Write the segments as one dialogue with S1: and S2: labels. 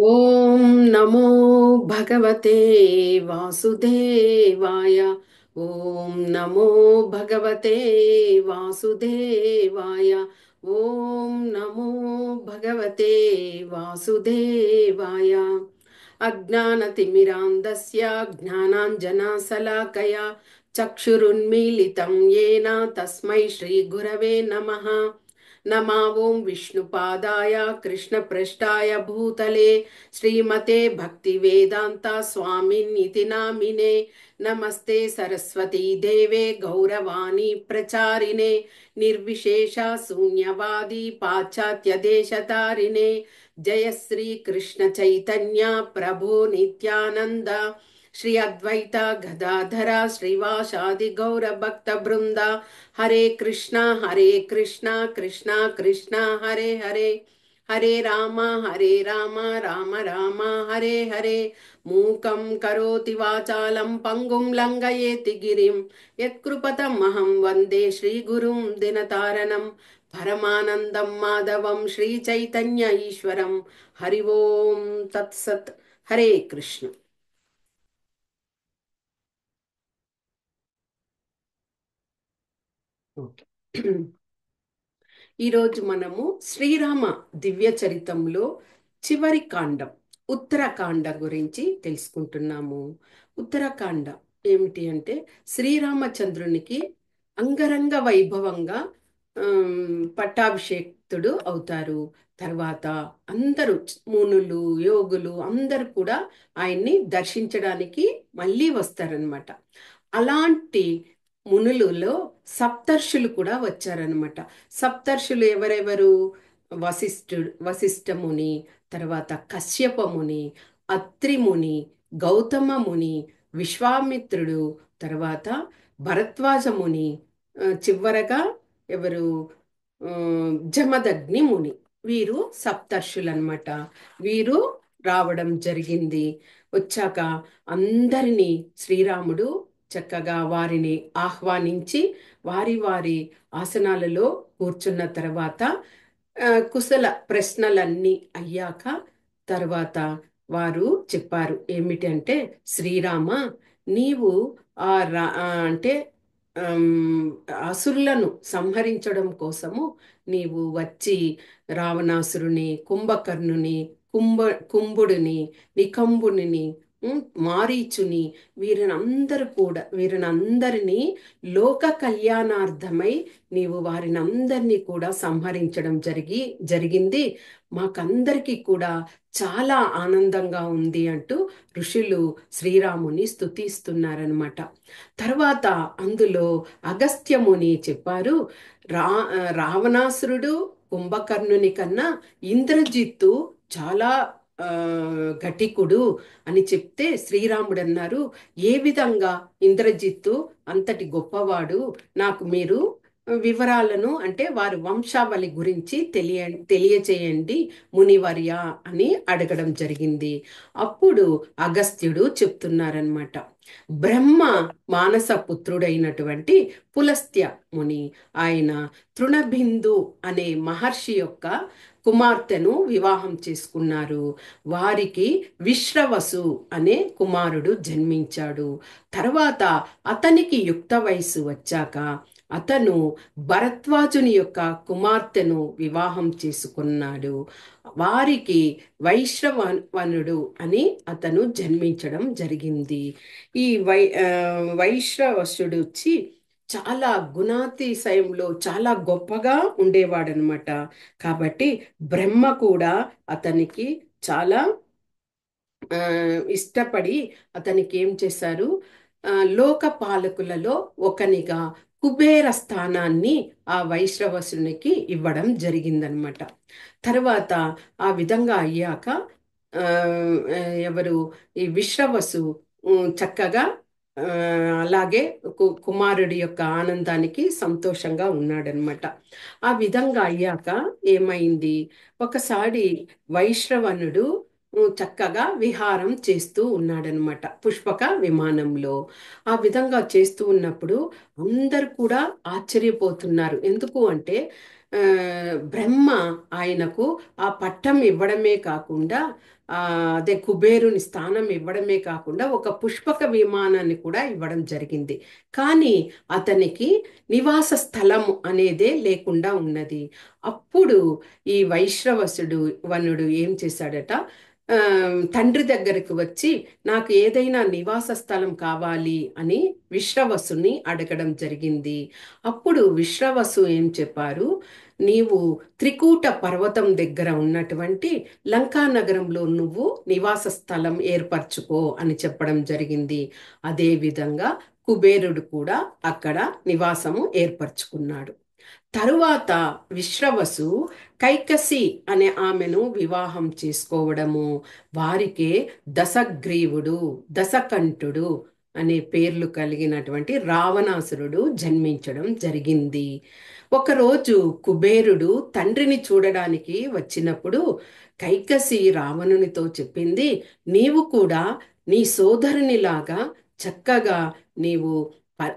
S1: ఓం నమో భగవతే వాసుదేవాయ. ఓం నమో భగవతే వాసుదేవాయ. ఓం నమో భగవతే వాసుదేవాయ. అజ్ఞానతిమిరాంధస్య జ్ఞానాంజనశలాకయా చక్షురున్మీలితం येन తస్మై శ్రీ గురవే నమః. नमा ओं विष्णुपादाय कृष्णपृष्ठाय भूतले श्रीमते भक्तिवेदान्ता स्वामिन्निति नामिने. नमस्ते सरस्वती देवे गौरवाणी प्रचारिणे निर्विशेष शून्यवादी पाश्चात्य देशतारिणे. जय श्री कृष्ण चैतन्य प्रभु नित्यानंद श्री अद्वैत गदाधर श्रीवासादि गौर भक्त वृंद. हरे कृष्णा कृष्णा कृष्णा हरे हरे. हरे राम राम राम हरे हरे. मूकं करोति वाचालं पंगुं लंघयेति गिरिं यत्कृपतमहं वन्दे श्रीगुरुं दिनतारणं. परमानन्दं माधवं श्रीचैतन्य ईश्वरं. हरि ओं तत्सत्. हरे कृष्ण. ఓకే. ఈరోజు మనము శ్రీరామ దివ్య చరితంలో చివరి కాండం ఉత్తరకాండ గురించి తెలుసుకుంటున్నాము. ఉత్తరకాండ ఏమిటి అంటే శ్రీరామచంద్రునికి అంగరంగ వైభవంగా పట్టాభిషేక్తుడు అవుతారు. తర్వాత అందరూ మునులు యోగులు అందరూ కూడా ఆయన్ని దర్శించడానికి మళ్ళీ వస్తారనమాట. అలాంటి మునులలో సప్తర్షులు కూడా వచ్చారనమాట. సప్తర్షులు ఎవరెవరు? వశిష్ఠ ముని, తర్వాత కశ్యప ముని, అత్రి ముని, గౌతమ ముని, విశ్వామిత్రుడు, తర్వాత భరద్వాజ ముని, చివరగా ఎవరు? జమదగ్ని ముని. వీరు సప్తర్షులు అనమాట. వీరు రావడం జరిగింది. వచ్చాక అందరినీ శ్రీరాముడు చక్కగా వారిని ఆహ్వానించి వారి వారి ఆసనాలలో కూర్చున్న తర్వాత కుశల ప్రశ్నలన్నీ అయ్యాక తర్వాత వారు చెప్పారు ఏమిటంటే, శ్రీరామ, నీవు అంటే అసురులను సంహరించడం కోసము నీవు వచ్చి రావణాసురుని, కుంభకర్ణుని, కుంభుడిని, నికంబుని, మారీచుని, వీరినందరినీ లోక కళ్యాణార్థమై నీవు వారినందరినీ కూడా సంహరించడం జరిగింది. మాకందరికీ కూడా చాలా ఆనందంగా ఉంది అంటూ ఋషులు శ్రీరాముని స్తుతిస్తున్నారనమాట. తర్వాత అందులో అగస్త్యముని చెప్పారు, రావణాసురుడు కుంభకర్ణుని కన్నా ఇంద్రజిత్తు చాలా ఘటికుడు అని చెప్తే శ్రీరాముడు అన్నారు, ఏ విధంగా ఇంద్రజిత్తు అంతటి గొప్పవాడు? నాకు మీరు వివరాలను అంటే వారి వంశావళి గురించి తెలియచేయండి మునివర్య అని అడగడం జరిగింది. అప్పుడు అగస్త్యుడు చెప్తున్నారనమాట, బ్రహ్మ మానస పుత్రుడైనటువంటి పులస్త్య ముని, ఆయన తృణబిందు అనే మహర్షి యొక్క కుమార్తెను వివాహం చేసుకున్నారు. వారికి విశ్రవసు అనే కుమారుడు జన్మించాడు. తర్వాత అతనికి యుక్త వయస్సు వచ్చాక అతను భరద్వాజుని యొక్క కుమార్తెను వివాహం చేసుకున్నాడు. వారికి వైశ్రవణుడు అని అతను జన్మించడం జరిగింది. ఈ వైశ్రవసుడు వచ్చి చాలా గుణాతిశయంలో చాలా గొప్పగా ఉండేవాడనమాట. కాబట్టి బ్రహ్మ కూడా అతనికి చాలా ఇష్టపడి అతనికి ఏం చేశారు, లోకపాలకులలో ఒకనిగా కుబేర స్థానాన్ని ఆ వైశ్రవసునికి ఇవ్వడం జరిగిందనమాట. తర్వాత ఆ విధంగా అయ్యాక ఎవరు ఈ విశ్రవసు చక్కగా అలాగే కుమారుడి యొక్క ఆనందానికి సంతోషంగా ఉన్నాడనమాట. ఆ విధంగా అయ్యాక ఏమైంది, ఒకసారి వైశ్రవణుడు చక్కగా విహారం చేస్తూ ఉన్నాడనమాట పుష్పక విమానంలో. ఆ విధంగా చేస్తూ ఉన్నప్పుడు అందరు కూడా ఆశ్చర్యపోతున్నారు. ఎందుకు అంటే బ్రహ్మ ఆయనకు ఆ పట్టం ఇవ్వడమే కాకుండా ఆ, అదే కుబేరుని స్థానం ఇవ్వడమే కాకుండా ఒక పుష్పక విమానాన్ని కూడా ఇవ్వడం జరిగింది. కానీ అతనికి నివాస స్థలం అనేదే లేకుండా ఉన్నది. అప్పుడు ఈ వైశ్రవసుడు వనుడు ఏం చేశాడట, ఆ, తండ్రి దగ్గరకు వచ్చి నాకు ఏదైనా నివాస స్థలం కావాలి అని విశ్రవసుని అడగడం జరిగింది. అప్పుడు విశ్రవసు ఏం చెప్పారు, నీవు త్రికూట పర్వతం దగ్గర ఉన్నటువంటి లంకా నగరంలో నువ్వు నివాస స్థలం ఏర్పరచుకో అని చెప్పడం జరిగింది. అదే విధంగా కుబేరుడు కూడా అక్కడ నివాసము ఏర్పరచుకున్నాడు. తరువాత విశ్రవసు కైకసి అనే ఆమెను వివాహం చేసుకోవడము, వారికే దశగ్రీవుడు, దశకంఠుడు అనే పేర్లు కలిగినటువంటి రావణాసురుడు జన్మించడం జరిగింది. ఒకరోజు కుబేరుడు తండ్రిని చూడడానికి వచ్చినప్పుడు కైకసి రావణునితో చెప్పింది, నీవు కూడా నీ సోదరునిలాగా చక్కగా నీవు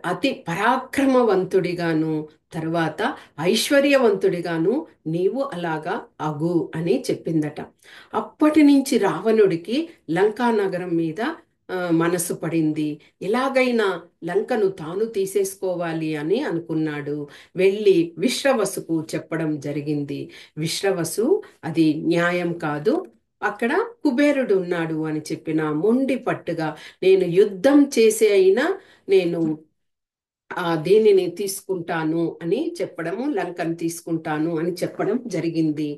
S1: అతి పరాక్రమవంతుడిగాను తర్వాత ఐశ్వర్యవంతుడిగాను నీవు అలాగా అగు అని చెప్పిందట. అప్పటి నుంచి రావణుడికి లంకా నగరం మీద మనసు పడింది. ఎలాగైనా లంకను తాను తీసేసుకోవాలి అని అనుకున్నాడు. వెళ్ళి విశ్రవసుకు చెప్పడం జరిగింది. విశ్రవసు అది న్యాయం కాదు, అక్కడ కుబేరుడు ఉన్నాడు అని చెప్పిన మొండి పట్టుగా నేను యుద్ధం చేసే అయినా నేను దీనిని తీసుకుంటాను అని చెప్పడము, లంకను తీసుకుంటాను అని చెప్పడం జరిగింది.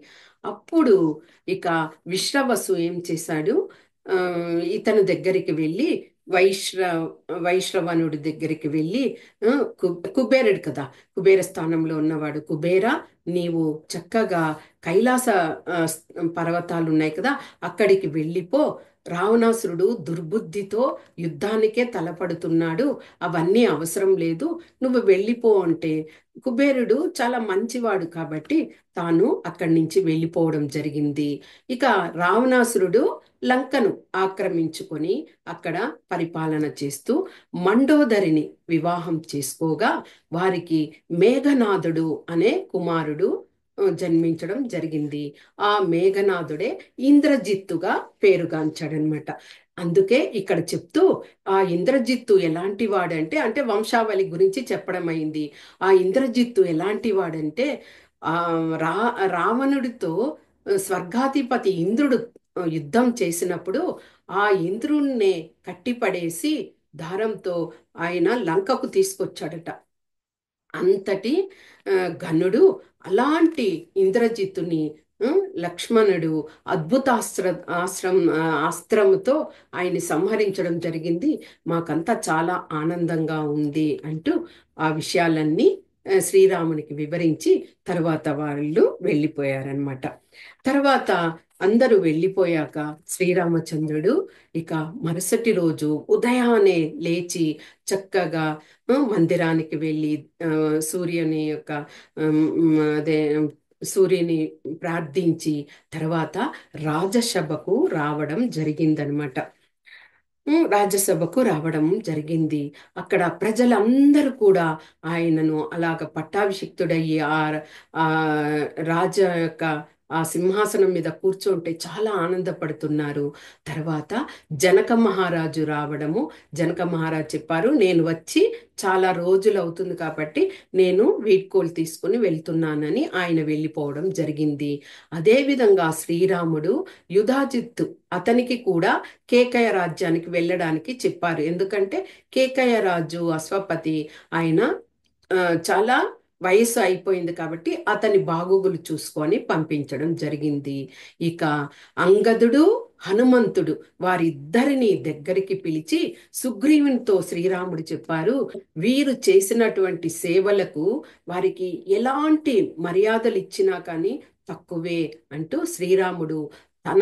S1: అప్పుడు ఇక విశ్రవసు ఏం చేశాడు, ఆ, ఇతని దగ్గరికి వెళ్ళి వైశ్ర వైశ్రవణుడి దగ్గరికి వెళ్ళి కుబేరుడు కదా, కుబేర స్థానంలో ఉన్నవాడు, కుబేర నీవు చక్కగా కైలాస పర్వతాలు ఉన్నాయి కదా అక్కడికి వెళ్ళిపో, రావణాసురుడు దుర్బుద్ధితో యుద్ధానికే తలపడుతున్నాడు, అవన్నీ అవసరం లేదు, నువ్వు వెళ్ళిపో అంటే కుబేరుడు చాలా మంచివాడు కాబట్టి తాను అక్కడి నుంచి వెళ్ళిపోవడం జరిగింది. ఇక రావణాసురుడు లంకను ఆక్రమించుకొని అక్కడ పరిపాలన చేస్తూ మండోదరిని వివాహం చేసుకోగా వారికి మేఘనాథుడు అనే కుమారుడు జన్మించడం జరిగింది. ఆ మేఘనాథుడే ఇంద్రజిత్తుగా పేరుగాంచాడనమాట. అందుకే ఇక్కడ చెప్తూ ఆ ఇంద్రజిత్తు ఎలాంటి వాడంటే, అంటే వంశావళి గురించి చెప్పడం అయింది. ఆ ఇంద్రజిత్తు ఎలాంటి వాడంటే ఆ రా రావణుడితో స్వర్గాధిపతి ఇంద్రుడు యుద్ధం చేసినప్పుడు ఆ ఇంద్రుణ్ణే కట్టిపడేసి దారంతో ఆయన లంకకు తీసుకొచ్చాడట. అంతటి ఘనుడు. అలాంటి ఇంద్రజిత్తుని లక్ష్మణుడు అద్భుతాస్త్ర అస్త్రముతో ఆయన్ని సంహరించడం జరిగింది. మాకంతా చాలా ఆనందంగా ఉంది అంటూ ఆ విషయాలన్నీ శ్రీరామునికి వివరించి తర్వాత వాళ్ళు వెళ్ళిపోయారనమాట. తర్వాత అందరూ వెళ్ళిపోయాక శ్రీరామచంద్రుడు ఇక మరుసటి రోజు ఉదయాన్నే లేచి చక్కగా మందిరానికి వెళ్ళి సూర్యుని యొక్క అదే సూర్యుని ప్రార్థించి తర్వాత రాజసభకు రావడం జరిగిందనమాట. రాజ్యసభకు రావడం జరిగింది. అక్కడ ప్రజలందరూ కూడా ఆయనను అలాగ పట్టాభిషిక్తుడయ్యి ఆ రాజ యొక్క ఆ సింహాసనం మీద కూర్చుంటే చాలా ఆనందపడుతున్నారు. తర్వాత జనక మహారాజు రావడము, జనక మహారాజు చెప్పారు, నేను వచ్చి చాలా రోజులు అవుతుంది కాబట్టి నేను వీడ్కోలు తీసుకుని వెళ్తున్నానని ఆయన వెళ్ళిపోవడం జరిగింది. అదేవిధంగా శ్రీరాముడు యుధాజిత్తు అతనికి కూడా కేకయ రాజ్యానికి వెళ్ళడానికి చెప్పారు. ఎందుకంటే కేకయ రాజు అశ్వపతి ఆయన చాలా వయసు అయిపోయింది కాబట్టి అతని బాగోగులు చూసుకొని పంపించడం జరిగింది. ఇక అంగదుడు హనుమంతుడు వారిద్దరిని దగ్గరికి పిలిచి సుగ్రీవునితో శ్రీరాముడు చెప్పారు, వీరు చేసినటువంటి సేవలకు వారికి ఎలాంటి మర్యాదలు ఇచ్చినా కానీ తక్కువే అంటూ శ్రీరాముడు తన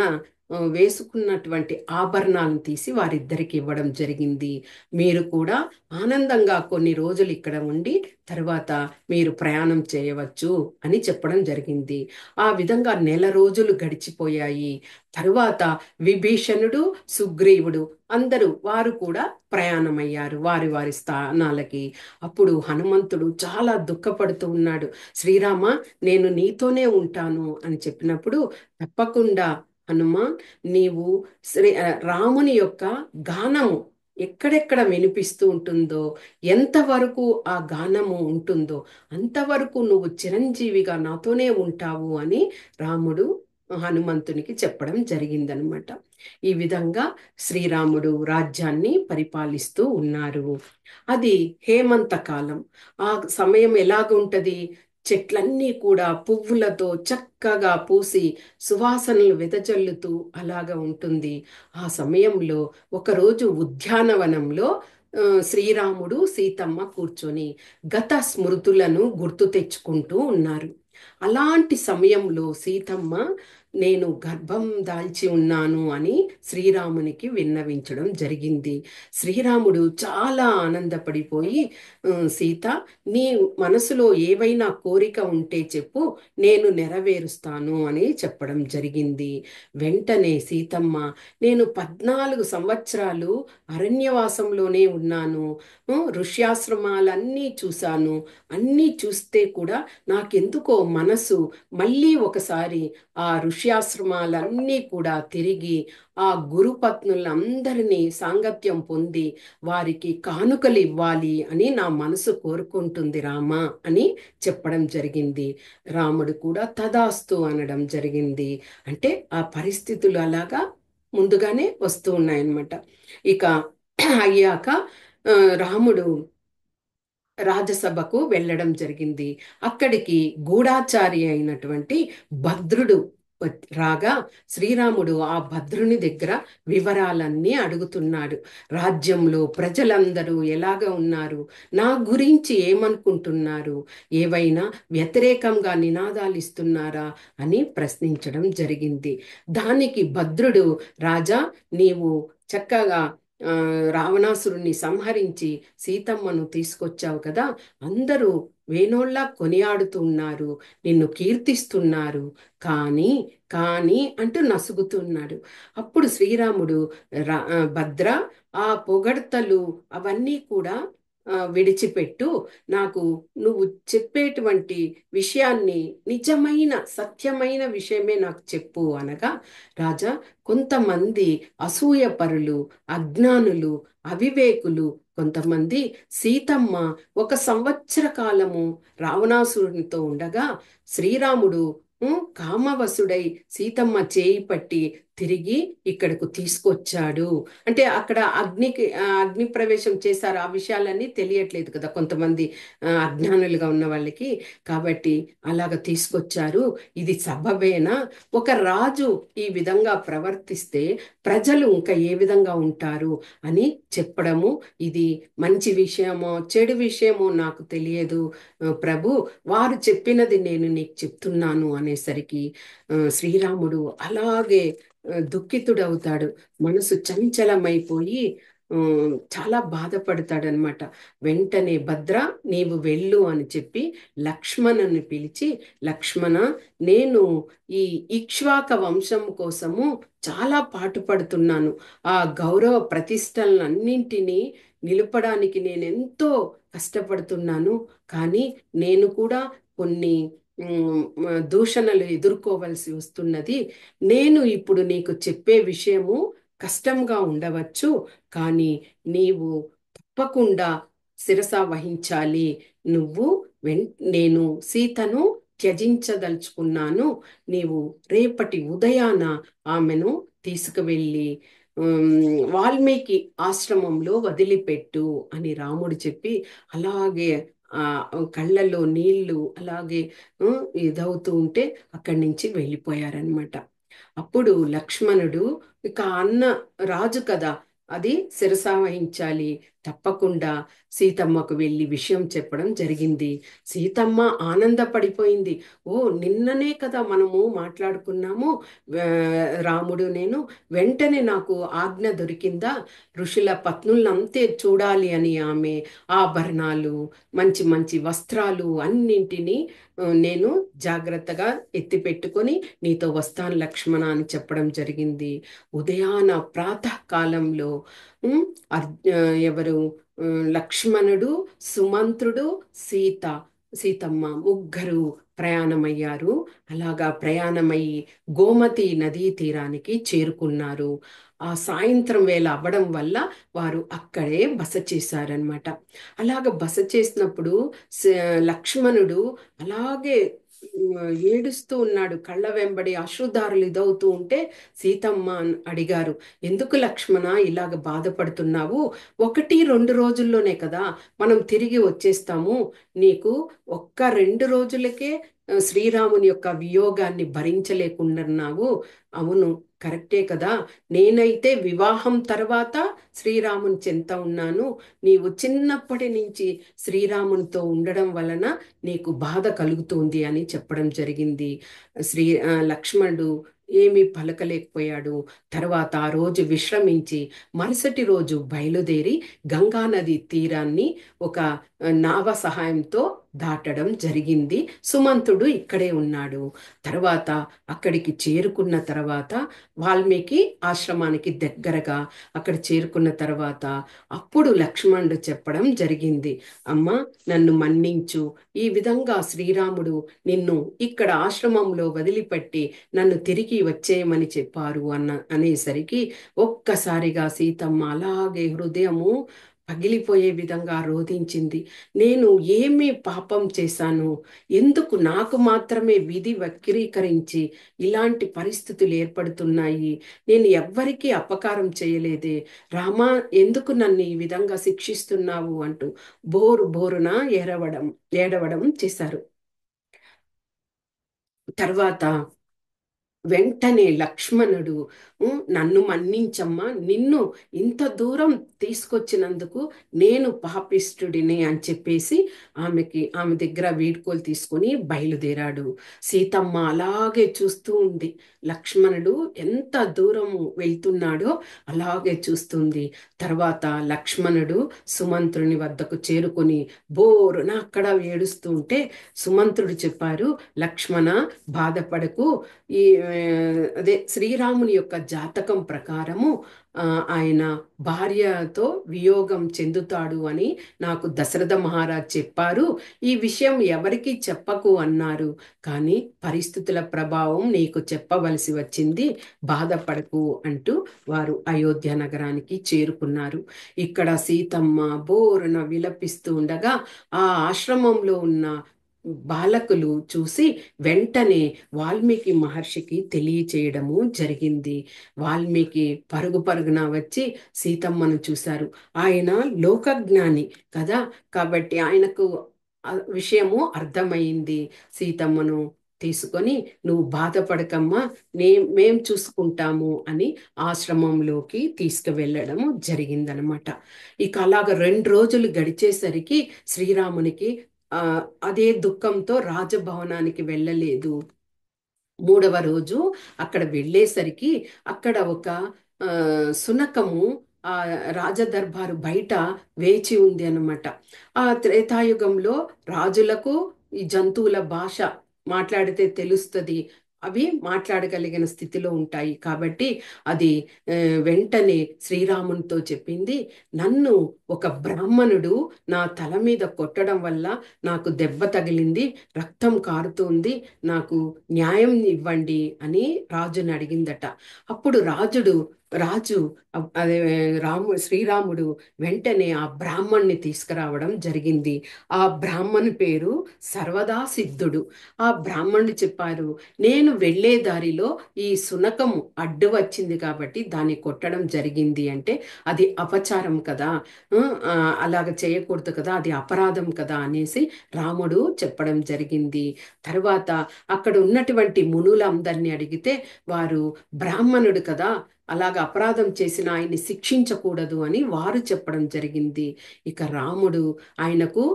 S1: వేసుకున్నటువంటి ఆభరణాలను తీసి వారిద్దరికి ఇవ్వడం జరిగింది. మీరు కూడా ఆనందంగా కొన్ని రోజులు ఇక్కడ ఉండి తర్వాత మీరు ప్రయాణం చేయవచ్చు అని చెప్పడం జరిగింది. ఆ విధంగా నెల రోజులు గడిచిపోయాయి. తరువాత విభీషణుడు సుగ్రీవుడు అందరూ వారు కూడా ప్రయాణమయ్యారు వారి వారి స్థానాలకి. అప్పుడు హనుమంతుడు చాలా దుఃఖపడుతూ ఉన్నాడు. శ్రీరామ నేను నీతోనే ఉంటాను అని చెప్పినప్పుడు తప్పకుండా హనుమాన్, నీవు రాముని యొక్క గానము ఎక్కడెక్కడ వినిపిస్తూ ఉంటుందో, ఎంతవరకు ఆ గానము ఉంటుందో అంతవరకు నువ్వు చిరంజీవిగా నాతోనే ఉంటావు అని రాముడు హనుమంతునికి చెప్పడం జరిగిందనమాట. ఈ విధంగా శ్రీరాముడు రాజ్యాన్ని పరిపాలిస్తూ ఉన్నారు. అది హేమంత కాలం. ఆ సమయం ఎలాగుంటది? చెట్లన్నీ కూడా పువ్వులతో చక్కగా పూసి సువాసనలు వెదజల్లుతూ అలాగా ఉంటుంది. ఆ సమయంలో ఒకరోజు ఉద్యానవనంలో శ్రీరాముడు సీతమ్మ కూర్చొని గత స్మృతులను గుర్తు తెచ్చుకుంటూ ఉన్నారు. అలాంటి సమయంలో సీతమ్మ, నేను గర్భం దాల్చి ఉన్నాను అని శ్రీరామునికి విన్నవించడం జరిగింది. శ్రీరాముడు చాలా ఆనందపడిపోయి, సీత, నీ మనసులో ఏవైనా కోరిక ఉంటే చెప్పు, నేను నెరవేరుస్తాను అని చెప్పడం జరిగింది. వెంటనే సీతమ్మ, నేను 14 సంవత్సరాలు అరణ్యవాసంలోనే ఉన్నాను, ఋష్యాశ్రమాలన్నీ చూశాను, అన్నీ చూస్తే కూడా నాకెందుకో మనసు మళ్ళీ ఒకసారి ఆ ఋష్యాశ్రమాలన్నీ కూడా తిరిగి ఆ గురుపత్నులందరినీ సాంగత్యం పొంది వారికి కానుకలు ఇవ్వాలి అని నా మనసు కోరుకుంటుంది రామా అని చెప్పడం జరిగింది. రాముడు కూడా తదాస్తు అనడం జరిగింది. అంటే ఆ పరిస్థితులు అలాగా ముందుగానే వస్తూ ఉన్నాయన్నమాట. ఇక అయ్యాక రాముడు రాజసభకు వెళ్ళడం జరిగింది. అక్కడికి గూఢాచారి అయినటువంటి భద్రుడు రాగా శ్రీరాముడు ఆ భద్రుని దగ్గర వివరాలన్నీ అడుగుతున్నాడు. రాజ్యంలో ప్రజలందరూ ఎలాగ ఉన్నారు, నా గురించి ఏమనుకుంటున్నారు, ఏవైనా వ్యతిరేకంగా నినాదాలు ఇస్తున్నారా అని ప్రశ్నించడం జరిగింది. దానికి భద్రుడు, రాజా, నీవు చక్కగా రావణాసురుణ్ణి సంహరించి సీతమ్మను తీసుకొచ్చావు కదా, అందరూ వేణోళ్ళ కొనియాడుతూ ఉన్నారు, నిన్ను కీర్తిస్తున్నారు, కానీ కానీ అంటూ నసుగుతున్నాడు. అప్పుడు శ్రీరాముడు, భద్ర, ఆ పొగడ్తలు అవన్నీ కూడా విడిచిపెట్టు, నాకు నువ్వు చెప్పేటువంటి విషయాన్ని, నిజమైన సత్యమైన విషయమే నాకు చెప్పు అనగా, రాజా, కొంతమంది అసూయపరులు, అజ్ఞానులు, అవివేకులు కొంతమంది సీతమ్మ 1 సంవత్సర కాలము రావణాసురునితో ఉండగా శ్రీరాముడు కామవశుడై సీతమ్మ చేయి పట్టి తిరిగి ఇక్కడకు తీసుకొచ్చాడు. అంటే అక్కడ అగ్ని ప్రవేశం చేశారు. ఆ విషయాలన్నీ తెలియట్లేదు కదా కొంతమంది అజ్ఞానులుగా ఉన్న వాళ్ళకి. కాబట్టి అలాగ తీసుకొచ్చారు. ఇది సబబేనా? ఒక రాజు ఈ విధంగా ప్రవర్తిస్తే ప్రజలు ఇంకా ఏ విధంగా ఉంటారు అని చెప్పడము, ఇది మంచి విషయమో చెడు విషయమో నాకు తెలియదు ప్రభు, వారు చెప్పినది నేను నీకు చెప్తున్నాను అనేసరికి శ్రీరాముడు అలాగే దుఃఖితుడవుతాడు. మనసు చంచలమైపోయి చాలా బాధపడతాడనమాట. వెంటనే భద్ర, నీవు వెళ్ళు అని చెప్పి లక్ష్మణుని పిలిచి, లక్ష్మణ, నేను ఈ ఇక్ష్వాక వంశం కోసము చాలా పాటుపడుతున్నాను. ఆ గౌరవ ప్రతిష్టలన్నింటినీ నిలపడానికి నేను ఎంతో కష్టపడుతున్నాను. కానీ నేను కూడా కొన్ని దూషణలు ఎదుర్కోవలసి వస్తున్నది. నేను ఇప్పుడు నీకు చెప్పే విషయము కష్టంగా ఉండవచ్చు, కానీ నీవు తప్పకుండా శిరస వహించాలి. నువ్వు నేను సీతను త్యజించదలుచుకున్నాను. నీవు రేపటి ఉదయాన ఆమెను తీసుకువెళ్ళి వాల్మీకి ఆశ్రమంలో వదిలిపెట్టు అని రాముడు చెప్పి, అలాగే ఆ కళ్ళల్లో నీళ్లు అలాగే ఇదవుతూ ఉంటే అక్కడి నుంచి వెళ్ళిపోయారనమాట. అప్పుడు లక్ష్మణుడు, ఇక అన్న రాజు కదా, అది శిరస వహించాలి, తప్పకుండా సీతమ్మకు వెళ్ళి విషయం చెప్పడం జరిగింది. సీతమ్మ ఆనందపడిపోయింది. ఓ, నిన్ననే కదా మనము మాట్లాడుకున్నాము, రాముడు నేను, వెంటనే నాకు ఆజ్ఞ దొరికిందా, ఋషుల పత్నులంతే చూడాలి అని ఆమె ఆభరణాలు, మంచి మంచి వస్త్రాలు అన్నింటినీ నేను జాగ్రత్తగా ఎత్తి పెట్టుకొని నీతో వస్తాను లక్ష్మణ అని చెప్పడం జరిగింది. ఉదయాన ప్రాతకాలంలో ఎవరు, లక్ష్మణుడు, సుమంత్రుడు, సీత సీతమ్మ ముగ్గురు ప్రయాణమయ్యారు. అలాగా ప్రయాణమయ్యి గోమతి నదీ తీరానికి చేరుకున్నారు. ఆ సాయంత్రం వేళ అవ్వడం వల్ల వారు అక్కడే బస చేశారనమాట. అలాగ బస చేసినప్పుడు లక్ష్మణుడు అలాగే ఏడుస్తూ ఉన్నాడు. కళ్ళ వెంబడి అశ్రుధారులు ఇదవుతూ ఉంటే సీతమ్మ అడిగారు, ఎందుకు లక్ష్మణ ఇలాగ బాధపడుతున్నావు? 1-2 రోజుల్లోనే కదా మనం తిరిగి వచ్చేస్తాము. నీకు ఒక్క 2 రోజులకే శ్రీరాముని యొక్క వియోగాన్ని భరించలేకున్నావు. అవును, కరెక్టే కదా. నేనైతే వివాహం తర్వాత శ్రీరాముని చెంత ఉన్నాను. నీవు చిన్నప్పటి నుంచి శ్రీరామునితో ఉండడం వలన నీకు బాధ కలుగుతుంది అని చెప్పడం జరిగింది. లక్ష్మణుడు ఏమీ పలకలేకపోయాడు. తర్వాత ఆ రోజు విశ్రమించి మరుసటి రోజు బయలుదేరి గంగానది తీరాన్ని ఒక నావ సహాయంతో దాటడం జరిగింది. సుమంతుడు ఇక్కడే ఉన్నాడు. తర్వాత అక్కడికి చేరుకున్న తర్వాత వాల్మీకి ఆశ్రమానికి దగ్గరగా అక్కడ చేరుకున్న తర్వాత అప్పుడు లక్ష్మణుడు చెప్పడం జరిగింది, అమ్మ నన్ను మన్నించు. ఈ విధంగా శ్రీరాముడు నిన్ను ఇక్కడ ఆశ్రమంలో వదిలిపెట్టి నన్ను తిరిగి వచ్చేయమని చెప్పారు అనేసరికి ఒక్కసారిగా సీతమ్మ అలాగే హృదయము పగిలిపోయే విధంగా రోధించింది. నేను ఏమి పాపం చేశాను? ఎందుకు నాకు మాత్రమే విధి వక్రీకరించి ఇలాంటి పరిస్థితులు ఏర్పడుతున్నాయి? నేను ఎవ్వరికీ అపకారం చేయలేదే. రామా, ఎందుకు నన్ను ఈ విధంగా శిక్షిస్తున్నావు అంటూ బోరు బోరున ఏడవడం చేశారు. తర్వాత వెంటనే లక్ష్మణుడు, నన్ను మన్నించమ్మా, నిన్ను ఇంత దూరం తీసుకొచ్చినందుకు నేను పాపిష్టుడిని అని చెప్పేసి ఆమె దగ్గర వీడ్కోలు తీసుకొని బయలుదేరాడు. సీతమ్మ అలాగే చూస్తూ ఉంది. లక్ష్మణుడు ఎంత దూరం వెళ్తున్నాడో అలాగే చూస్తుంది. తర్వాత లక్ష్మణుడు సుమంత్రుని వద్దకు చేరుకొని బోరున అక్కడ ఏడుస్తూ ఉంటే సుమంత్రుడు చెప్పారు, లక్ష్మణ బాధపడకు. ఈ అదే శ్రీరాముని యొక్క జాతకం ప్రకారము ఆయన భార్యతో వియోగం చెందుతాడు అని నాకు దశరథ మహారాజ్ చెప్పారు. ఈ విషయం ఎవరికి చెప్పకు అన్నారు. కానీ పరిస్థితుల ప్రభావం నీకు చెప్పవలసి వచ్చింది, బాధపడకు అంటూ వారు అయోధ్య నగరానికి చేరుకున్నారు. ఇక్కడ సీతమ్మ బోరున విలపిస్తూ ఉండగా ఆ ఆశ్రమంలో ఉన్న బాలకులు చూసి వెంటనే వాల్మీకి మహర్షికి తెలియచేయడము జరిగింది. వాల్మీకి పరుగు పరుగున వచ్చి సీతమ్మను చూశారు. ఆయన లోకజ్ఞాని కదా, కాబట్టి ఆయనకు విషయము అర్థమైంది. సీతమ్మను తీసుకొని, నువ్వు బాధపడకమ్మా, మేం చూసుకుంటాము అని ఆశ్రమంలోకి తీసుకువెళ్ళడము జరిగిందనమాట. ఇక అలాగ 2 రోజులు గడిచేసరికి శ్రీరామునికి అదే దుఃఖంతో రాజభవనానికి వెళ్ళలేదు. 3వ రోజు అక్కడ వెళ్ళేసరికి అక్కడ ఒక సునకము ఆ రాజదర్బారు బయట వేచి ఉంది అన్నమాట. ఆ త్రేతాయుగంలో రాజులకు ఈ జంతువుల భాష మాట్లాడితే తెలుస్తుంది, అవి మాట్లాడగలిగిన స్థితిలో ఉంటాయి. కాబట్టి అది వెంటనే శ్రీరామునితో చెప్పింది, నన్ను ఒక బ్రాహ్మణుడు నా తల మీద కొట్టడం వల్ల నాకు దెబ్బ తగిలింది, రక్తం కారుతుంది, నాకు న్యాయం ఇవ్వండి అని రాజుని అడిగిందట. అప్పుడు రాజు అదే శ్రీరాముడు వెంటనే ఆ బ్రాహ్మణ్ణి తీసుకురావడం జరిగింది. ఆ బ్రాహ్మణు పేరు సర్వదా సిద్ధుడు. ఆ బ్రాహ్మణుడు చెప్పారు, నేను వెళ్ళే దారిలో ఈ సునకము అడ్డు వచ్చింది కాబట్టి దాన్ని కొట్టడం జరిగింది అంటే అది అపచారం కదా, అలాగ చేయకూడదు కదా, అది అపరాధం కదా అనేసి రాముడు చెప్పడం జరిగింది. తర్వాత అక్కడ ఉన్నటువంటి మునులందరినీ అడిగితే వారు బ్రాహ్మణుడు కదా, అలాగ అపరాధం చేసిన ఆయన్ని శిక్షించకూడదు అని వారు చెప్పడం జరిగింది. ఇక రాముడు ఆయనకు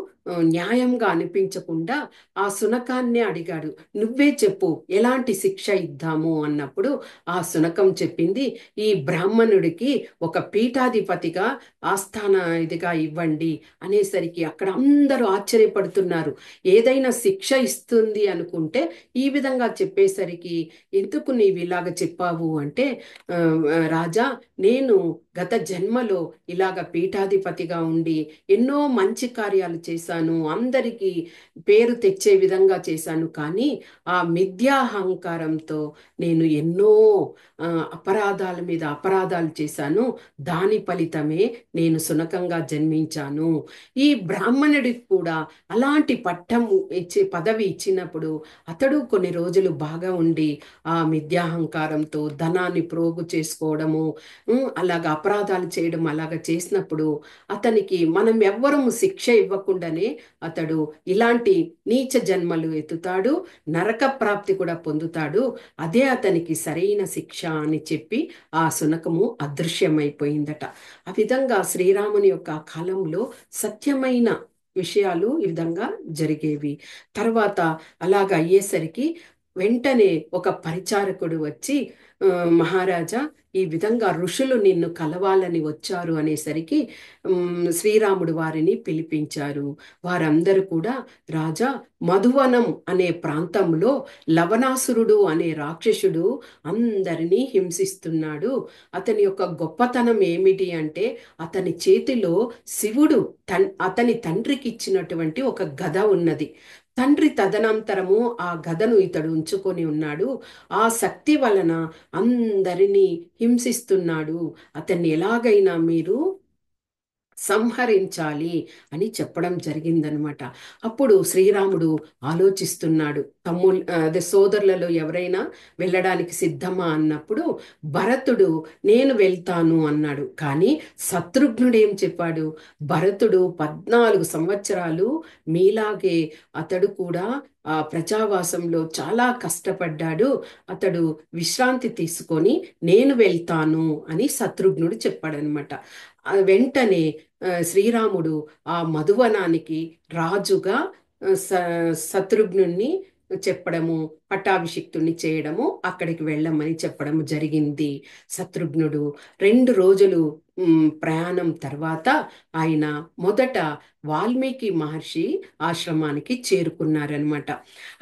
S1: న్యాయంగా అనిపించకుండా ఆ సునకాన్నే అడిగాడు, నువ్వే చెప్పు ఎలాంటి శిక్ష ఇద్దాము అన్నప్పుడు ఆ సునకం చెప్పింది, ఈ బ్రాహ్మణుడికి ఒక పీఠాధిపతిగా ఆస్థాన ఇదిగా ఇవ్వండి అనేసరికి అక్కడ అందరూ ఆశ్చర్యపడుతున్నారు. ఏదైనా శిక్ష ఇస్తుంది అనుకుంటే ఈ విధంగా చెప్పేసరికి ఎందుకు నీవు ఇలాగ చెప్పావు అంటే రాజా, నేను గత జన్మలో ఇలాగ పీఠాధిపతిగా ఉండి ఎన్నో మంచి కార్యాలు చేశాను, అందరికీ పేరు తెచ్చే విధంగా చేశాను. కానీ ఆ మిథ్యాహంకారంతో నేను ఎన్నో ఆ, అపరాధాల మీద అపరాధాలు చేశాను. దాని ఫలితమే నేను సునకంగా జన్మించాను. ఈ బ్రాహ్మణుడికి కూడా అలాంటి పట్టము ఇచ్చి పదవి ఇచ్చినప్పుడు అతడు కొన్ని రోజులు బాగా ఉండి ఆ మిథ్యాహంకారంతో ధనాన్ని ప్రోగు చేసుకోవడము, అలాగ అపరాధాలు చేయడం అలాగ చేసినప్పుడు అతనికి మనం ఎవ్వరము శిక్ష ఇవ్వకుండానే అతడు ఇలాంటి నీచ జన్మలు ఎత్తుతాడు, నరక ప్రాప్తి కూడా పొందుతాడు. అదే అతనికి సరైన శిక్ష అని చెప్పి ఆ శునకము అదృశ్యమైపోయిందట. ఆ విధంగా శ్రీరాముని యొక్క కాలంలో సత్యమైన విషయాలు ఈ విధంగా జరిగేవి. తర్వాత అలాగ అయ్యేసరికి వెంటనే ఒక పరిచారకుడు వచ్చి, మహారాజా, ఈ విధంగా ఋషులు నిన్ను కలవాలని వచ్చారు అనేసరికి శ్రీరాముడు వారిని పిలిపించారు. వారందరూ కూడా, రాజా, మధువనం అనే ప్రాంతంలో లవణాసురుడు అనే రాక్షసుడు అందరినీ హింసిస్తున్నాడు. అతని యొక్క గొప్పతనం ఏమిటి అంటే అతని చేతిలో శివుడు అతని తండ్రికి ఇచ్చినటువంటి ఒక గద ఉన్నది. తండ్రి తదనంతరము ఆ గదను ఇతడు ఉంచుకొని ఉన్నాడు. ఆ శక్తి వలన అందరినీ హింసిస్తున్నాడు. అతన్ని ఎలాగైనా మీరు సంహరించాలి అని చెప్పడం జరిగిందనమాట. అప్పుడు శ్రీరాముడు ఆలోచిస్తున్నాడు. అదే సోదరులలో ఎవరైనా వెళ్ళడానికి సిద్ధమా అన్నప్పుడు భరతుడు నేను వెళ్తాను అన్నాడు. కానీ శత్రుఘ్నుడు ఏం చెప్పాడు? భరతుడు 14 సంవత్సరాలు మీలాగే అతడు కూడా ఆ ప్రజావాసంలో చాలా కష్టపడ్డాడు. అతడు విశ్రాంతి తీసుకొని నేను వెళ్తాను అని శత్రుఘ్నుడు చెప్పాడనమాట. వెంటనే శ్రీరాముడు ఆ మధువనానికి రాజుగా శత్రుఘ్నుణ్ణి చెప్పడము, పట్టాభిషిక్తుణ్ణి చేయడము, అక్కడికి వెళ్ళమని చెప్పడము జరిగింది. శత్రుఘ్నుడు 2 రోజులు ప్రయాణం తర్వాత ఆయన మొదట వాల్మీకి మహర్షి ఆశ్రమానికి చేరుకున్నారనమాట.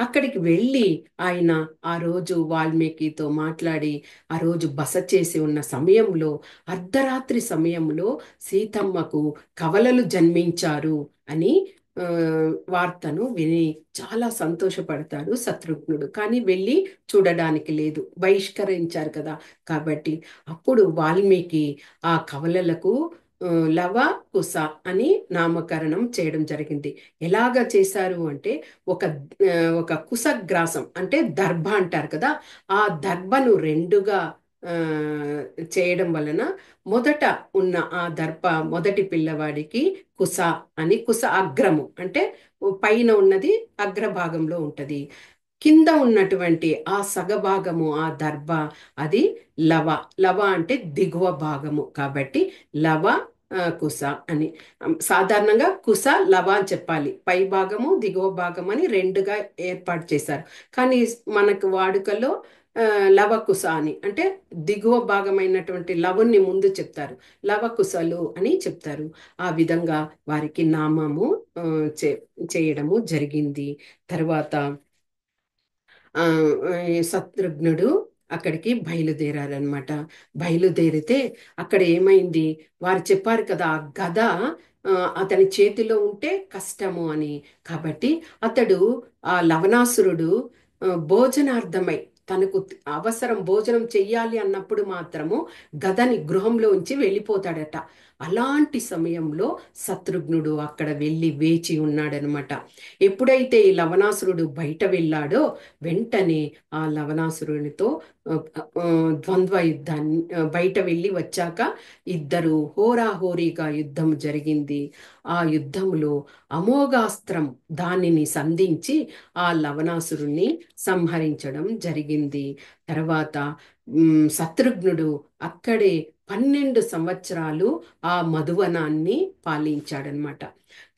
S1: అక్కడికి వెళ్ళి ఆయన ఆ రోజు వాల్మీకితో మాట్లాడి ఆ రోజు బస చేసి ఉన్న సమయంలో, అర్ధరాత్రి సమయంలో సీతమ్మకు కవలలు జన్మించారు అని వార్తను విని చాలా సంతోషపడతాడు శత్రుఘ్నుడు. కానీ వెళ్ళి చూడడానికి లేదు, బహిష్కరించారు కదా. కాబట్టి అప్పుడు వాల్మీకి ఆ కవలలకు లవ కుశ అని నామకరణం చేయడం జరిగింది. ఎలాగ చేశారు అంటే ఒక కుశగ్రాసం అంటే దర్భ అంటారు కదా, ఆ దర్భను రెండుగా చేయడం వలన మొదట ఉన్న ఆ దర్భ మొదటి పిల్లవాడికి కుశ అని, కుశ అగ్రము అంటే పైన ఉన్నది అగ్రభాగంలో ఉంటది, కింద ఉన్నటువంటి ఆ సగభాగము ఆ దర్భ అది లవ. లవ అంటే దిగువ భాగము. కాబట్టి లవ కుశ అని సాధారణంగా కుశ లవ అని చెప్పాలి. పై భాగము దిగువ భాగం అని రెండుగా ఏర్పాటు చేశారు. కానీ మనకు వాడుకలో లవకుశ అని అంటే దిగువ భాగమైనటువంటి లవుని ముందు చెప్తారు, లవకుశలు అని చెప్తారు. ఆ విధంగా వారికి నామము చేయడము జరిగింది. తర్వాత శత్రుఘ్నుడు అక్కడికి బయలుదేరారనమాట. బయలుదేరితే అక్కడ ఏమైంది, వారు చెప్పారు కదా ఆ గద అతని చేతిలో ఉంటే కష్టము అని. కాబట్టి అతడు ఆ లవణాసురుడు భోజనార్థమై తనకు అవసరం భోజనం చెయ్యాలి అన్నప్పుడు మాత్రము గదని గృహంలో ఉంచి వెళ్ళిపోతాడట. అలాంటి సమయంలో శత్రుఘ్నుడు అక్కడ వెళ్ళి వేచి ఉన్నాడనమాట. ఎప్పుడైతే ఈ లవణాసురుడు బయట వెళ్ళాడో వెంటనే ఆ లవణాసురునితో ద్వంద్వ యుద్ధాన్ని బయట వెళ్ళి వచ్చాక ఇద్దరు హోరాహోరీగా యుద్ధం జరిగింది. ఆ యుద్ధములో అమోఘాస్త్రం దానిని సంధించి ఆ లవణాసురుణ్ణి సంహరించడం జరిగింది. తర్వాత శత్రుఘ్నుడు అక్కడే 12 సంవత్సరాలు ఆ మధువనాన్ని పాలించాడనమాట.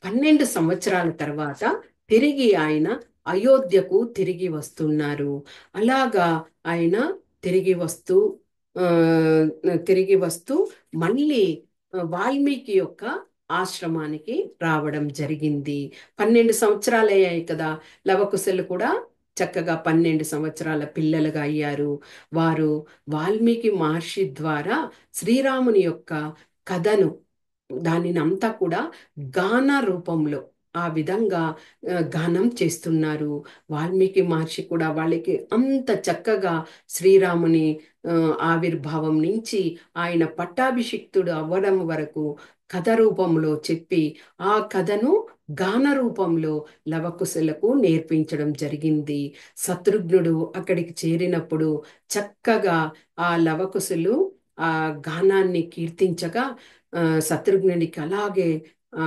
S1: 12 సంవత్సరాల తర్వాత తిరిగి ఆయన అయోధ్యకు తిరిగి వస్తున్నారు. అలాగా ఆయన తిరిగి వస్తూ మళ్ళీ వాల్మీకి యొక్క ఆశ్రమానికి రావడం జరిగింది. 12 సంవత్సరాలు అయ్యాయి కదా. లవకుశలు కూడా చక్కగా 12 సంవత్సరాల పిల్లలుగా అయ్యారు. వారు వాల్మీకి మహర్షి ద్వారా శ్రీరాముని యొక్క కథను దానినంతా కూడా గాన రూపంలో ఆ విధంగా గానం చేస్తున్నారు. వాల్మీకి మహర్షి కూడా వాళ్ళకి అంత చక్కగా శ్రీరాముని ఆవిర్భావం నుంచి ఆయన పట్టాభిషిక్తుడు అవ్వడం వరకు కథ రూపంలో చెప్పి ఆ కథను గాన రూపంలో లవకుశులకు నేర్పించడం జరిగింది. శత్రుఘ్నుడు అక్కడికి చేరినప్పుడు చక్కగా ఆ లవకుశులు ఆ గానాన్ని కీర్తించగా శత్రుఘ్నుడికి అలాగే ఆ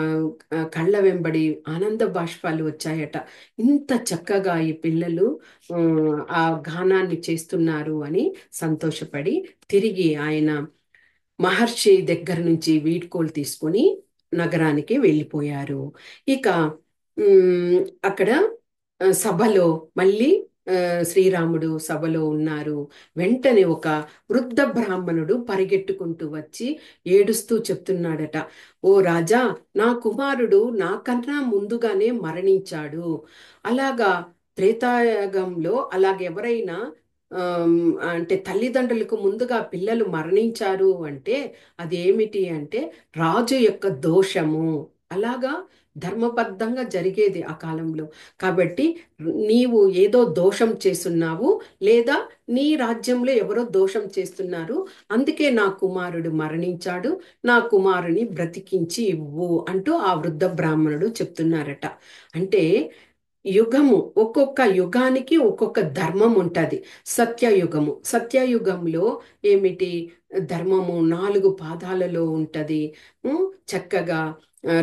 S1: కళ్ళ వెంబడి ఆనంద బాష్పాలు వచ్చాయట. ఇంత చక్కగా ఈ పిల్లలు ఆ గానాన్ని చేస్తున్నారు అని సంతోషపడి తిరిగి ఆయన మహర్షి దగ్గర నుంచి వీడ్కోలు తీసుకొని నగరానికి వెళ్ళిపోయారు. ఇక అక్కడ సభలో మళ్ళీ శ్రీరాముడు సభలో ఉన్నారు. వెంటనే ఒక వృద్ధ బ్రాహ్మణుడు పరిగెట్టుకుంటూ వచ్చి ఏడుస్తూ చెప్తున్నాడట, ఓ రాజా, నా కుమారుడు నాకన్నా ముందుగానే మరణించాడు. అలాగా త్రేతాయుగంలో అలాగెవరైనా అంటే తల్లిదండ్రులకు ముందుగా పిల్లలు మరణించారు అంటే అది ఏమిటి అంటే రాజు యొక్క దోషము. అలాగా ధర్మబద్ధంగా జరిగేది ఆ కాలంలో. కాబట్టి నీవు ఏదో దోషం చేస్తున్నావు, లేదా నీ రాజ్యంలో ఎవరో దోషం చేస్తున్నారు, అందుకే నా కుమారుడు మరణించాడు, నా కుమారుని బ్రతికించి ఇవ్వు అంటూ ఆ వృద్ధ బ్రాహ్మణుడు చెప్తున్నారట. అంటే యుగము, ఒక్కొక్క యుగానికి ఒక్కొక్క ధర్మం ఉంటుంది. సత్యయుగంలో ఏమిటి, ధర్మము 4 పాదాలలో ఉంటుంది. చక్కగా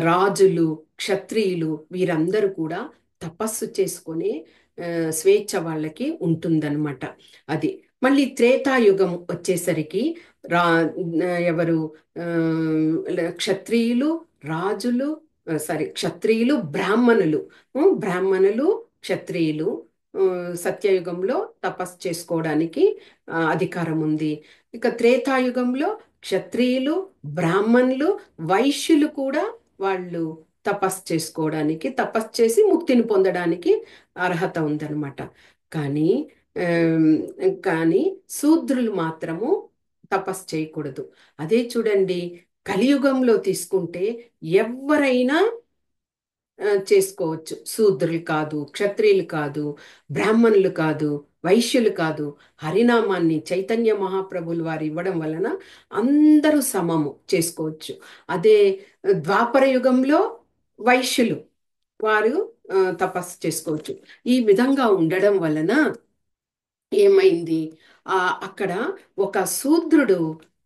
S1: రాజులు, క్షత్రియులు వీరందరూ కూడా తపస్సు చేసుకునే స్వేచ్ఛ వాళ్ళకి ఉంటుందన్నమాట. అది మళ్ళీ త్రేతాయుగం వచ్చేసరికి రా ఎవరు క్షత్రియులు, రాజులు, క్షత్రియులు, బ్రాహ్మణులు, క్షత్రియులు సత్యయుగంలో తపస్సు చేసుకోవడానికి అధికారం ఉంది. ఇక త్రేతాయుగంలో క్షత్రియులు, బ్రాహ్మణులు, వైశ్యులు కూడా వాళ్ళు తపస్సు చేసి ముక్తిని పొందడానికి అర్హత ఉందన్నమాట. కానీ కానీ శూద్రులు మాత్రము తపస్సు చేయకూడదు. అదే చూడండి, కలియుగంలో తీసుకుంటే ఎవరైనా చేసుకోవచ్చు. శూద్రులు కాదు, క్షత్రియులు కాదు, బ్రాహ్మణులు కాదు, వైశ్యులు కాదు. హరినామాన్ని చైతన్య మహాప్రభులు వారు ఇవ్వడం వలన అందరూ సమము చేసుకోవచ్చు. అదే ద్వాపర యుగంలో వైశ్యులు వారు తపస్సు చేసుకోవచ్చు. ఈ విధంగా ఉండడం వలన ఏమైంది, అక్కడ ఒక శూద్రుడు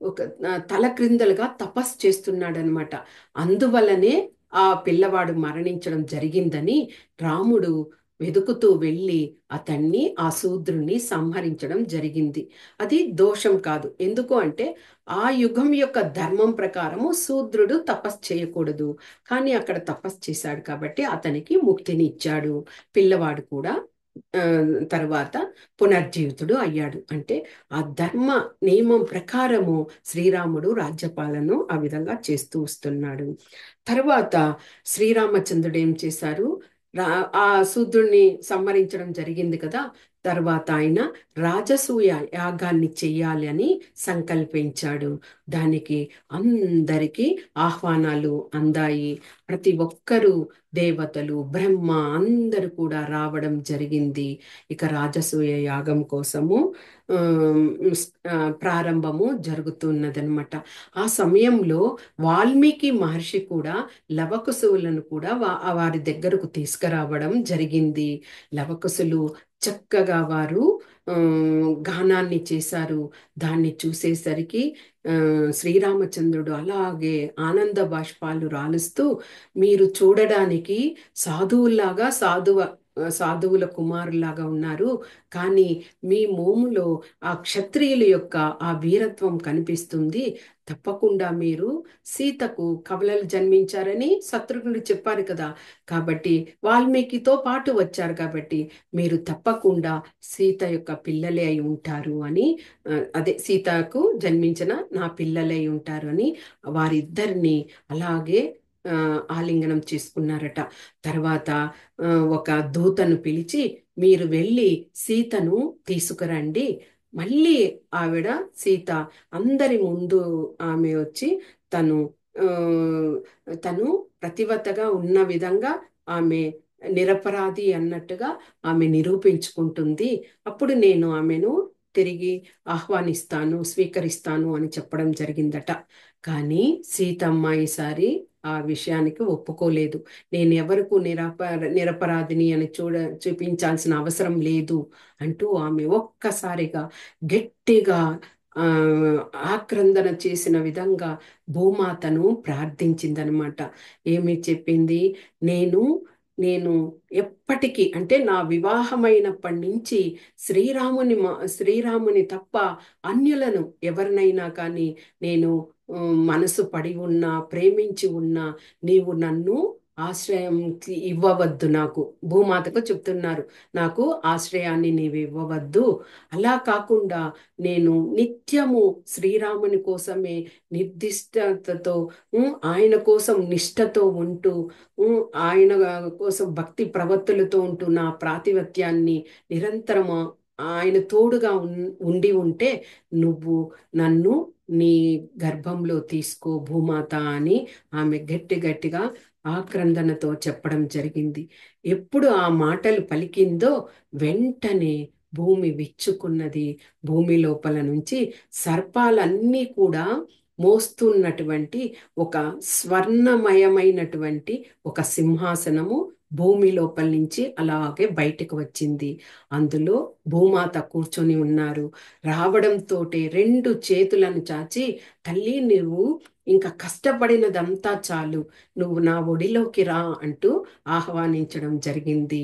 S1: ఒక తల క్రిందలుగా తపస్సు చేస్తున్నాడు అనమాట. అందువల్లనే ఆ పిల్లవాడు మరణించడం జరిగిందని రాముడు వెతుకుతూ వెళ్ళి అతన్ని, ఆ శూద్రుని సంహరించడం జరిగింది. అది దోషం కాదు. ఎందుకు అంటే ఆ యుగం యొక్క ధర్మం ప్రకారము శూద్రుడు తపస్సు చేయకూడదు. కానీ అక్కడ తపస్సు చేశాడు కాబట్టి అతనికి ముక్తిని ఇచ్చాడు. పిల్లవాడు కూడా తర్వాత పునర్జీవితుడు అయ్యాడు. అంటే ఆ ధర్మ నియమం ప్రకారము శ్రీరాముడు రాజ్యపాలన ఆ విధంగా చేస్తూ వస్తున్నాడు. తర్వాత శ్రీరామచంద్రుడు ఏం చేశారు, ఆ శూద్రుణ్ణి సంహరించడం జరిగింది కదా. తర్వాత ఆయన రాజసూయ యాగాన్ని చెయ్యాలి అని సంకల్పించాడు. దానికి అందరికీ ఆహ్వానాలు అందాయి. ప్రతి ఒక్కరూ, దేవతలు, బ్రహ్మ అందరూ కూడా రావడం జరిగింది. ఇక రాజసూయ యాగం కోసము ప్రారంభము జరుగుతున్నదనమాట. ఆ సమయంలో వాల్మీకి మహర్షి కూడా లవకుశువులను కూడా వారి దగ్గరకు తీసుకురావడం జరిగింది. లవకుశులు చక్కగా వారు గానాన్ని చేశారు. దాన్ని చూసేసరికి శ్రీరామచంద్రుడు అలాగే ఆనంద బాష్పాలు రాలుస్తూ, మీరు చూడడానికి సాధువుల కుమారులాగా ఉన్నారు, కానీ మీ మోములో ఆ క్షత్రియుల యొక్క ఆ వీరత్వం కనిపిస్తుంది. తప్పకుండా మీరు సీతకు కవలలు జన్మించారని శత్రుఘ్నుడు చెప్పారు కదా. కాబట్టి వాల్మీకితో పాటు వచ్చారు కాబట్టి మీరు తప్పకుండా సీత యొక్క పిల్లలే అయి ఉంటారు అని, అదే సీతకు జన్మించిన నా పిల్లలై ఉంటారు అని వారిద్దరిని అలాగే ఆలింగనం చేసుకున్నారట. తర్వాత ఒక దూతను పిలిచి మీరు వెళ్ళి సీతను తీసుకురండి. మళ్ళీ ఆవిడ సీత అందరి ముందు ఆమె వచ్చి తను ఆ, తను ప్రతివతగా ఉన్న విధంగా ఆమె నిరపరాధి అన్నట్టుగా ఆమె నిరూపించుకుంటుంది. అప్పుడు నేను ఆమెను తిరిగి ఆహ్వానిస్తాను, స్వీకరిస్తాను అని చెప్పడం జరిగిందట. కానీ సీతమ్మ ఈసారి ఆ విషయానికి ఒప్పుకోలేదు. నేను ఎవరికి నిరపరాధిని అని చూపించాల్సిన అవసరం లేదు అంటూ ఆమె ఒక్కసారిగా గట్టిగా ఆ ఆక్రందన చేసిన విధంగా భూమాతను ప్రార్థించిందనమాట. ఏమి చెప్పింది? నేను నేను ఎప్పటికీ, అంటే నా వివాహమైనప్పటి నుంచి శ్రీరాముని తప్ప అన్యులను ఎవరినైనా కానీ నేను మనసు పడి ఉన్నా, ప్రేమించి ఉన్నా, నీవు నన్ను ఆశ్రయం ఇవ్వవద్దు. నాకు భూమాతకు చెప్తున్నారు, నాకు ఆశ్రయాన్ని నీవు ఇవ్వవద్దు. అలా కాకుండా నేను నిత్యము శ్రీరాముని కోసమే నిర్దిష్టతతో, ఆయన కోసం నిష్ఠతో ఉంటూ, ఆయన కోసం భక్తి ప్రవత్తులతో ఉంటూ నా ప్రాతిపత్యాన్ని నిరంతరము ఆయన తోడుగా ఉండి ఉంటే నువ్వు నన్ను నీ గర్భంలో తీసుకో భూమాత అని ఆమె గట్టిగా ఆక్రందనతో చెప్పడం జరిగింది. ఎప్పుడు ఆ మాటలు పలికిందో వెంటనే భూమి విచ్చుకున్నది. భూమి లోపల నుంచి సర్పాలన్నీ కూడా మోస్తున్నటువంటి ఒక స్వర్ణమయమైనటువంటి ఒక సింహాసనము భూమి లోపల నుంచి అలాగే బయటకు వచ్చింది. అందులో భూమాత కూర్చొని ఉన్నారు. రావడంతో రెండు చేతులను చాచి, తల్లి నువ్వు ఇంకా కష్టపడినదంతా చాలు, నువ్వు నా ఒడిలోకి రా అంటూ ఆహ్వానించడం జరిగింది.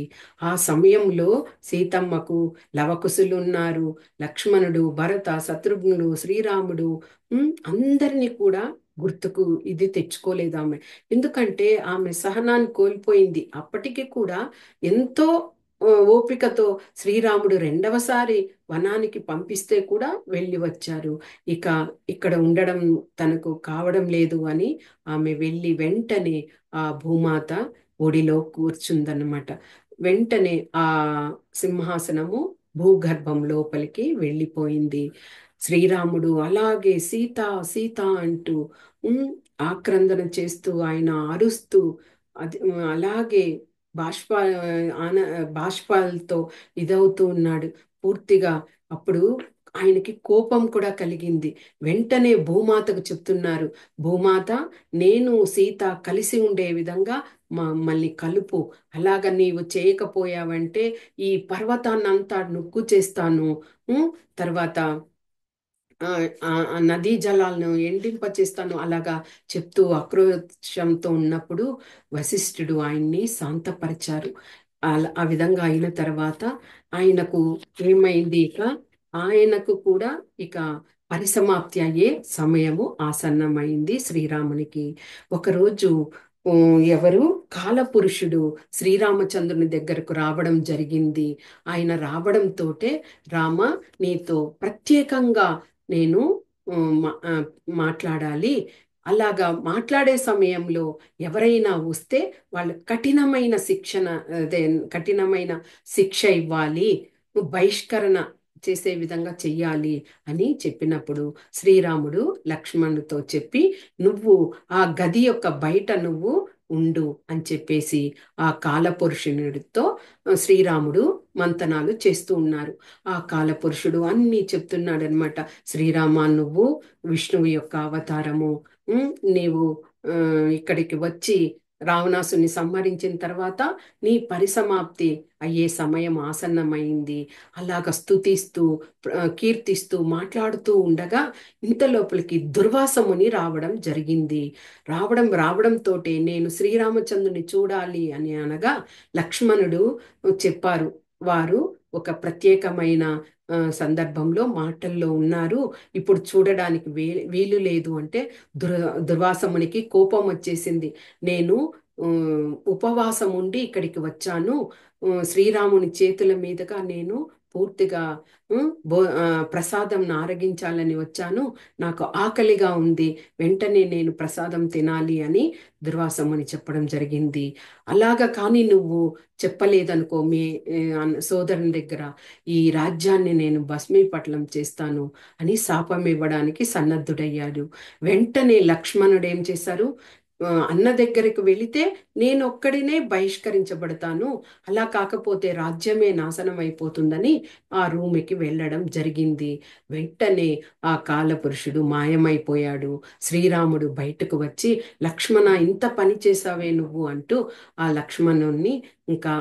S1: ఆ సమయంలో సీతమ్మకు లవకుశులు ఉన్నారు, లక్ష్మణుడు, భరత, శత్రుఘ్నుడు, శ్రీరాముడు, అందరినీ కూడా గుర్తుకు ఇది తెచ్చుకోలేదు ఆమె. ఎందుకంటే ఆమె సహనాన్ని కోల్పోయింది. అప్పటికి కూడా ఎంతో ఓపికతో శ్రీరాముడు రెండవసారి వనానికి పంపిస్తే కూడా వెళ్ళి వచ్చారు. ఇక ఇక్కడ ఉండడం తనకు కావడం లేదు అని ఆమె వెళ్ళి వెంటనే ఆ భూమాత ఒడిలో కూర్చుందన్నమాట. వెంటనే ఆ సింహాసనము భూగర్భం లోపలికి వెళ్ళిపోయింది. శ్రీరాముడు అలాగే సీత సీత అంటూ ఆక్రందన చేస్తూ, ఆయన అరుస్తూ, అది అలాగే బాష్ప ఆన బాష్పాలతో ఇదవుతూ ఉన్నాడు పూర్తిగా. అప్పుడు ఆయనకి కోపం కూడా కలిగింది. వెంటనే భూమాతకు చెప్తున్నారు, భూమాత నేను సీత కలిసి ఉండే విధంగా మమ్మల్ని కలుపు. అలాగ నీవు చేయకపోయావంటే ఈ పర్వతాన్నంతా నుగ్గు చేస్తాను. తర్వాత నదీ జలాలను ఎండింపచేస్తాను అలాగా చెప్తూ ఆక్రోశంతో ఉన్నప్పుడు వశిష్ఠుడు ఆయన్ని శాంతపరిచారు. ఆ విధంగా అయిన తర్వాత ఆయనకు ఏమైంది, ఇక ఆయనకు కూడా ఇక పరిసమాప్తి అయ్యే సమయము ఆసన్నమైంది శ్రీరామునికి. ఒకరోజు ఎవరు కాలపురుషుడు శ్రీరామచంద్రుని దగ్గరకు రావడం జరిగింది. ఆయన రావడంతో, రామ నీతో ప్రత్యేకంగా నేను మాట్లాడాలి. అలాగా మాట్లాడే సమయంలో ఎవరైనా వస్తే వాళ్ళు కఠినమైన కఠినమైన శిక్ష ఇవ్వాలి, బహిష్కరణ చేసే విధంగా చెయ్యాలి అని చెప్పినప్పుడు శ్రీరాముడు లక్ష్మణుడితో చెప్పి, నువ్వు ఆ గది యొక్క బయట నువ్వు ఉండు అని చెప్పేసి ఆ కాలపురుషునితో శ్రీరాముడు మంతనాలు చేస్తూ ఉన్నారు. ఆ కాలపురుషుడు అన్నీ చెప్తున్నాడు అనమాట. శ్రీరామ, నువ్వు విష్ణువు యొక్క అవతారము, నీవు ఇక్కడికి వచ్చి రావణాసుని సంహరించిన తర్వాత నీ పరిసమాప్తి అయ్యే సమయం ఆసన్నమైంది. అలాగ స్తుతిస్తూ కీర్తిస్తూ మాట్లాడుతూ ఉండగా ఇంత లోపలికి దుర్వాసముని రావడం జరిగింది. రావడంతో నేను శ్రీరామచంద్రుని చూడాలి అని అనగా లక్ష్మణుడు చెప్పారు, వారు ఒక ప్రత్యేకమైన సందర్భంలో మాటల్లో ఉన్నారు, ఇప్పుడు చూడడానికి వీలు లేదు అంటే దుర్వాసమునికి కోపం వచ్చేసింది. నేను ఉపవాసం ఉండి ఇక్కడికి వచ్చాను, శ్రీరాముని చేతుల మీదుగా నేను పూర్తిగా ప్రసాదం ఆరగించాలని వచ్చాను, నాకు ఆకలిగా ఉంది, వెంటనే నేను ప్రసాదం తినాలి అని దుర్వాసముని చెప్పడం జరిగింది. అలాగా కానీ నువ్వు చెప్పలేదనుకో మీ సోదరుని దగ్గర, ఈ రాజ్యాన్ని నేను భస్మీపట్నం చేస్తాను అని శాపం ఇవ్వడానికి సన్నద్ధుడయ్యాడు. వెంటనే లక్ష్మణుడు ఏం చేశారు, అన్న దగ్గరికి వెళితే నేను ఒక్కడినే బహిష్కరించబడతాను, అలా కాకపోతే రాజ్యమే నాశనం అయిపోతుందని ఆ రూమ్కి వెళ్ళడం జరిగింది. వెంటనే ఆ కాలపురుషుడు మాయమైపోయాడు. శ్రీరాముడు బయటకు వచ్చి, లక్ష్మణ ఇంత పని చేసావే నువ్వు అంటూ ఆ లక్ష్మణుణ్ణి ఇంకా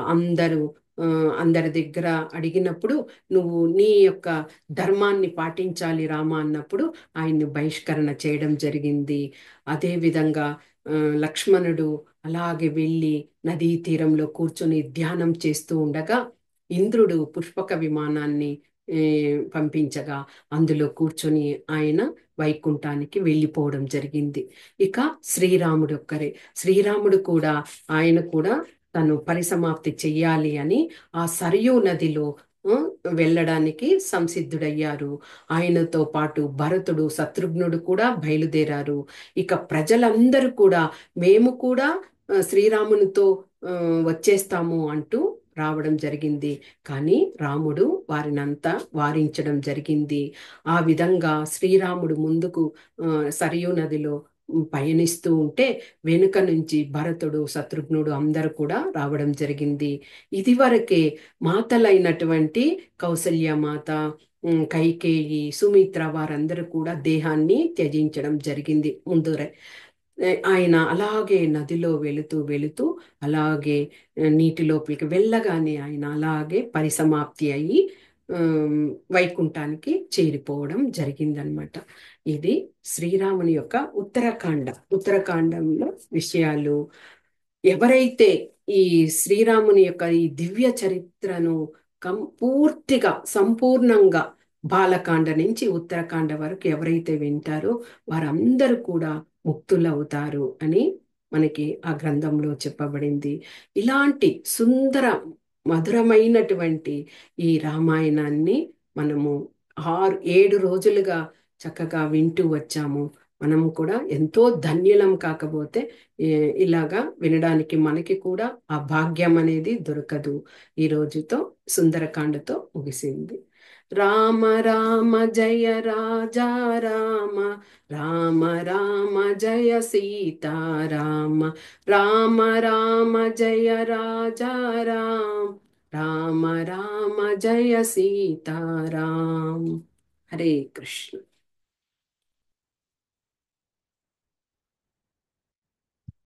S1: అందరి దగ్గర అడిగినప్పుడు, నువ్వు నీ యొక్క ధర్మాన్ని పాటించాలి రామ అన్నప్పుడు ఆయన్ని బహిష్కరణ చేయడం జరిగింది. అదే విధంగా లక్ష్మణుడు అలాగే వెళ్ళి నదీ తీరంలో కూర్చొని ధ్యానం చేస్తూ ఉండగా ఇంద్రుడు పుష్పక విమానాన్ని పంపించగా అందులో కూర్చొని ఆయన వైకుంఠానికి వెళ్ళిపోవడం జరిగింది. ఇక శ్రీరాముడు ఒక్కరే, శ్రీరాముడు కూడా ఆయన కూడా తను పరిసమాప్తి చెయ్యాలి అని ఆ సరయూ నదిలో ఆ, వెళ్ళడానికి సంసిద్ధుడయ్యారు. ఆయనతో పాటు భరతుడు శత్రుఘ్నుడు కూడా బయలుదేరారు. ఇక ప్రజలందరూ కూడా మేము కూడా శ్రీరామునితో వచ్చేస్తాము అంటూ రావడం జరిగింది. కానీ రాముడు వారినంతా వారించడం జరిగింది. ఆ విధంగా శ్రీరాముడు ముందుకు సరియు నదిలో పయనిస్తూ ఉంటే వెనుక నుంచి భరతుడు శత్రుఘ్నుడు అందరూ కూడా రావడం జరిగింది. ఇది వరకే మాతలైనటువంటి కౌసల్య మాత, కైకేయి, సుమిత్ర వారందరూ కూడా దేహాన్ని త్యజించడం జరిగింది ముందరే. ఆయన అలాగే నదిలో వెళుతూ వెళుతూ అలాగే నీటి లోపలికి వెళ్ళగానే ఆయన అలాగే పరిసమాప్తి అయ్యి వైకుంఠానికి చేరిపోవడం జరిగిందనమాట. ఇది శ్రీరాముని యొక్క ఉత్తరాఖండంలో విషయాలు. ఎవరైతే ఈ శ్రీరాముని యొక్క ఈ దివ్య చరిత్రను పూర్తిగా సంపూర్ణంగా బాలకాండ నుంచి ఉత్తరాఖండ వరకు ఎవరైతే వింటారో వారందరూ కూడా ముక్తులవుతారు అని మనకి ఆ గ్రంథంలో చెప్పబడింది. ఇలాంటి సుందర మధురమైనటువంటి ఈ రామాయణాన్ని మనము 6-7 రోజులుగా చక్కగా వింటూ వచ్చాము. మనం కూడా ఎంతో ధన్యులం. కాకపోతే ఇలాగా వినడానికి మనకి కూడా ఆ భాగ్యం అనేది దొరకదు. ఈ రోజుతో సుందరకాండతో ముగిసింది. రామ రామ జయ రాజా రామ, రామ రామ జయ సీతారామ, రామ రామ జయ రాజా రామ, రామ రామ జయ సీతారామ. హరే కృష్ణ.